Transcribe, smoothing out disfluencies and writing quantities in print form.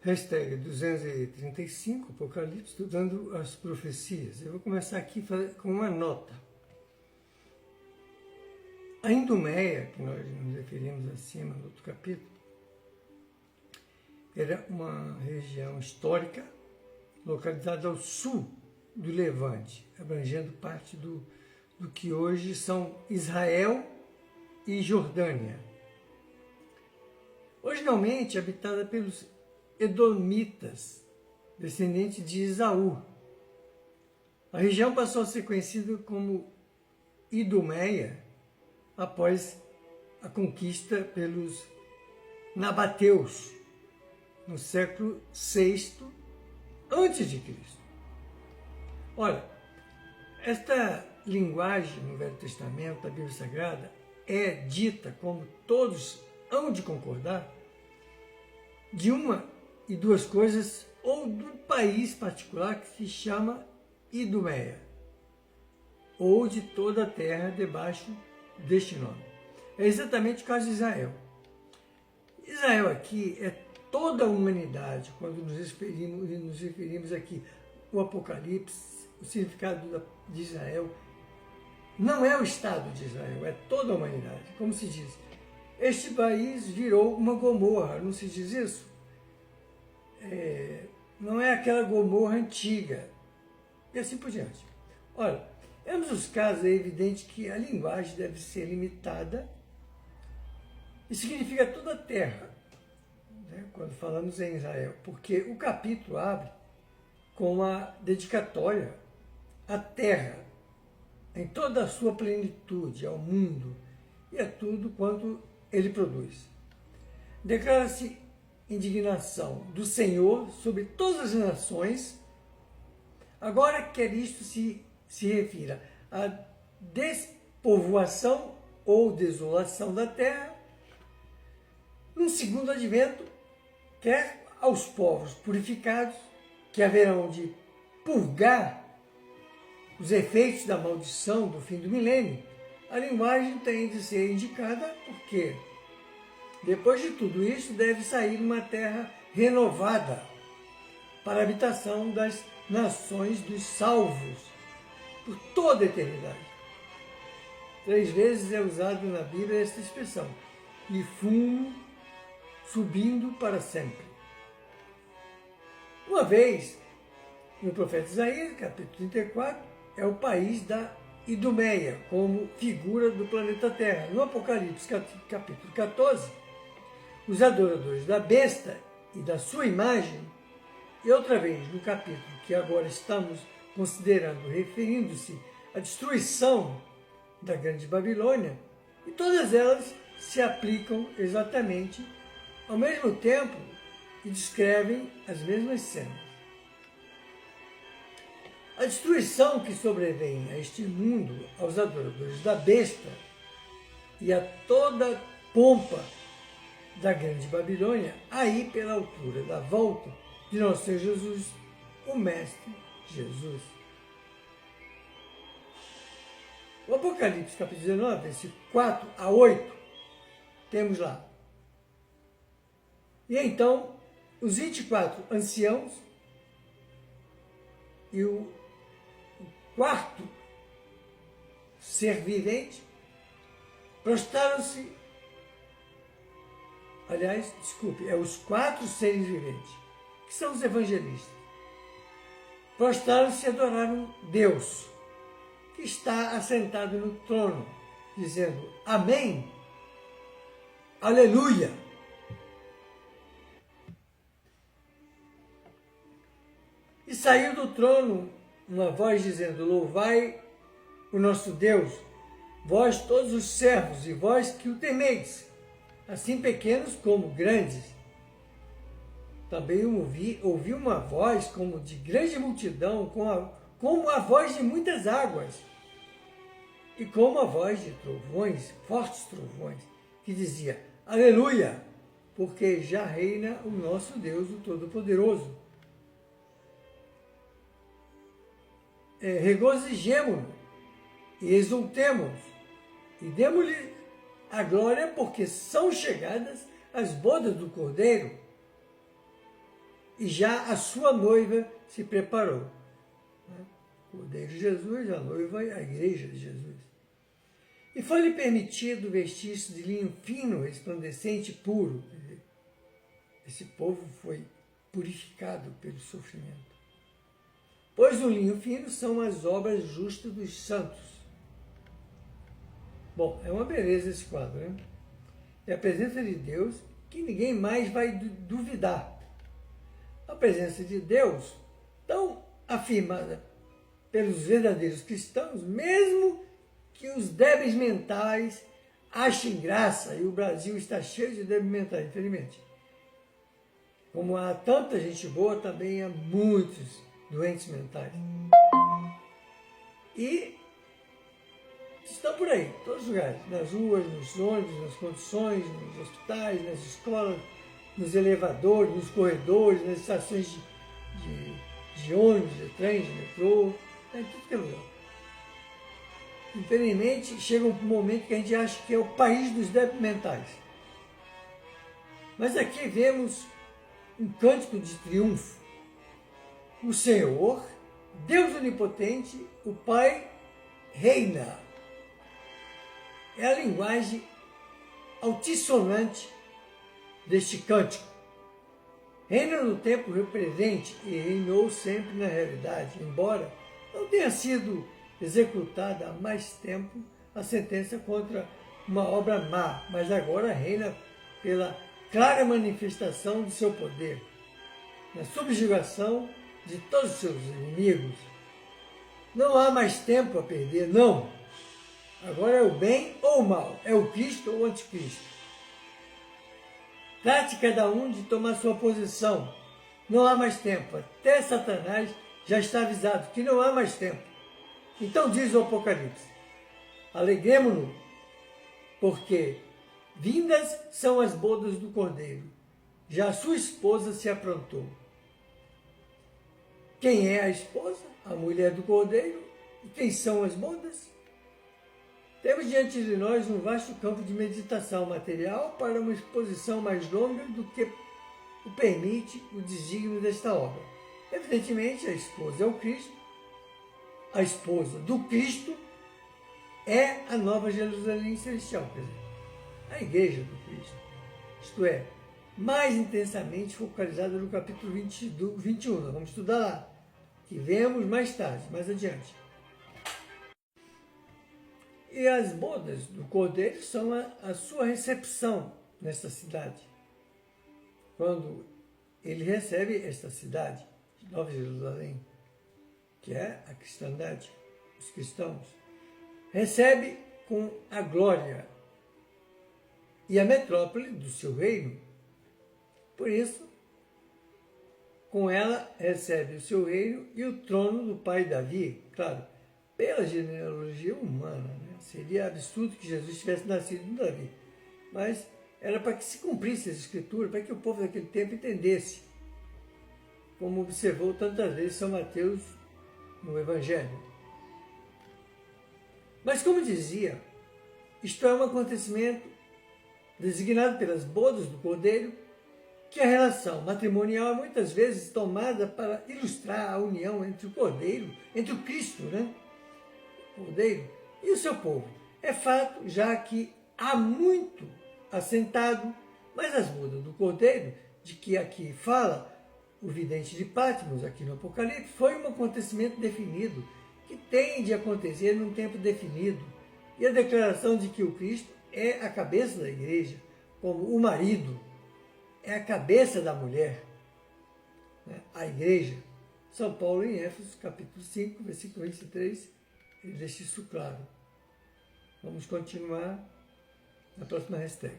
Hashtag 235, Apocalipse, estudando as profecias. Eu vou começar aqui com uma nota. A Idumeia, que nós nos referimos acima no outro capítulo, era uma região histórica localizada ao sul do Levante, abrangendo parte do que hoje são Israel e Jordânia. Originalmente habitada pelos Edomitas, descendentes de Esaú. A região passou a ser conhecida como Idumeia após a conquista pelos nabateus no século VI a.C. Olha, esta linguagem no Velho Testamento, da Bíblia Sagrada, é dita, como todos hão de concordar, de uma e duas coisas, ou do país particular que se chama Idumeia, ou de toda a terra debaixo deste nome. É exatamente o caso de Israel. Israel aqui é toda a humanidade. Quando nos referimos aqui ao Apocalipse, o significado de Israel não é o Estado de Israel, é toda a humanidade. Como se diz, este país virou uma Gomorra, não se diz isso? Não é aquela Gomorra antiga, e assim por diante. Olha, em ambos os casos é evidente que a linguagem deve ser limitada e significa toda a terra, né, quando falamos em Israel, porque o capítulo abre com uma dedicatória à terra, em toda a sua plenitude, ao mundo e a tudo quanto ele produz. Declara-se indignação do Senhor sobre todas as nações. Agora quer isto se refira à despovoação ou desolação da terra, num segundo advento, quer aos povos purificados, que haverão de purgar os efeitos da maldição do fim do milênio. A linguagem tem de ser indicada porque, depois de tudo isso, deve sair uma terra renovada para a habitação das nações dos salvos por toda a eternidade. 3 vezes é usado na Bíblia esta expressão: e fumo subindo para sempre. Uma vez, no profeta Isaías, capítulo 34, é o país da Idumeia, como figura do planeta Terra. No Apocalipse, capítulo 14, os adoradores da besta e da sua imagem, e outra vez no capítulo que agora estamos considerando, referindo-se à destruição da Grande Babilônia, e todas elas se aplicam exatamente ao mesmo tempo e descrevem as mesmas cenas. A destruição que sobrevém a este mundo, aos adoradores da besta e a toda a pompa da Grande Babilônia, aí pela altura da volta de nosso Senhor Jesus, o Mestre Jesus. O Apocalipse, capítulo 19, versículo 4 a 8, temos lá: e então os 24 anciãos e o quarto ser vivente prostraram-se, os 4 seres viventes, que são os evangelistas, prostraram-se e adoraram Deus, que está assentado no trono, dizendo: Amém, Aleluia. E saiu do trono uma voz dizendo: Louvai o nosso Deus, vós todos os servos, e vós que o temeis, assim pequenos como grandes. Também ouvi uma voz como de grande multidão, como a voz de muitas águas, e como a voz de trovões, fortes trovões, que dizia: Aleluia, porque já reina o nosso Deus, o Todo-Poderoso. Regozijemo-nos e exultemos, e demos-lhe a glória, porque são chegadas as bodas do Cordeiro. e já a sua noiva se preparou. O Cordeiro de Jesus, a noiva e a igreja de Jesus. E foi-lhe permitido vestir-se de linho fino, resplandecente e puro. Esse povo foi purificado pelo sofrimento. Pois o linho fino são as obras justas dos santos. Bom, é uma beleza esse quadro, né? É a presença de Deus que ninguém mais vai duvidar. A presença de Deus, tão afirmada pelos verdadeiros cristãos, mesmo que os débeis mentais achem graça, e o Brasil está cheio de débeis mentais, infelizmente. Como há tanta gente boa, também há muitos doentes mentais. E estão por aí, em todos os lugares, nas ruas, nos ônibus, nas conduções, nos hospitais, nas escolas, nos elevadores, nos corredores, nas estações de ônibus, de trem, de metrô, em tudo que é lugar. Infelizmente, chega um momento que a gente acha que é o país dos débeis mentais. Mas aqui vemos um cântico de triunfo. O Senhor, Deus onipotente, o Pai, reina. É a linguagem altissonante deste cântico. Reina no tempo presente e reinou sempre na realidade, embora não tenha sido executada há mais tempo a sentença contra uma obra má, mas agora reina pela clara manifestação do seu poder, na subjugação de todos os seus inimigos. Não há mais tempo a perder, não. Agora é o bem ou o mal, é o Cristo ou o anticristo. Trate cada um de tomar sua posição. Não há mais tempo. Até Satanás já está avisado que não há mais tempo. Então diz o Apocalipse: alegremo-nos, porque vindas são as bodas do Cordeiro. Já a sua esposa se aprontou. Quem é a esposa? A mulher do Cordeiro. E quem são as bodas? Temos diante de nós um vasto campo de meditação material para uma exposição mais longa do que o permite o desígnio desta obra. Evidentemente, a esposa é o Cristo, a esposa do Cristo é a Nova Jerusalém Celestial, quer dizer, a igreja do Cristo. Isto é, mais intensamente focalizada no capítulo 21. Nós vamos estudar lá, que vemos mais tarde, mais adiante. E as bodas do Cordeiro são a sua recepção nesta cidade. Quando ele recebe esta cidade, Nova Jerusalém, que é a cristandade, os cristãos, recebe com a glória e a metrópole do seu reino. Por isso, com ela recebe o seu reino e o trono do pai Davi, claro, pela genealogia humana, né? Seria absurdo que Jesus tivesse nascido em Davi. Mas era para que se cumprisse as escrituras, para que o povo daquele tempo entendesse, como observou tantas vezes São Mateus no Evangelho. Mas como dizia, isto é um acontecimento designado pelas bodas do Cordeiro, que a relação matrimonial é muitas vezes tomada para ilustrar a união entre o Cordeiro, entre o Cristo, né? Cordeiro e o seu povo. É fato, já que há muito assentado, mas as bodas do Cordeiro, de que aqui fala o vidente de Patmos, aqui no Apocalipse, foi um acontecimento definido, que tem de acontecer num tempo definido. E a declaração de que o Cristo é a cabeça da igreja, como o marido é a cabeça da mulher, né? A igreja. São Paulo em Éfeso, capítulo 5, versículo 23, ele deixa isso claro. Vamos continuar na próxima hashtag.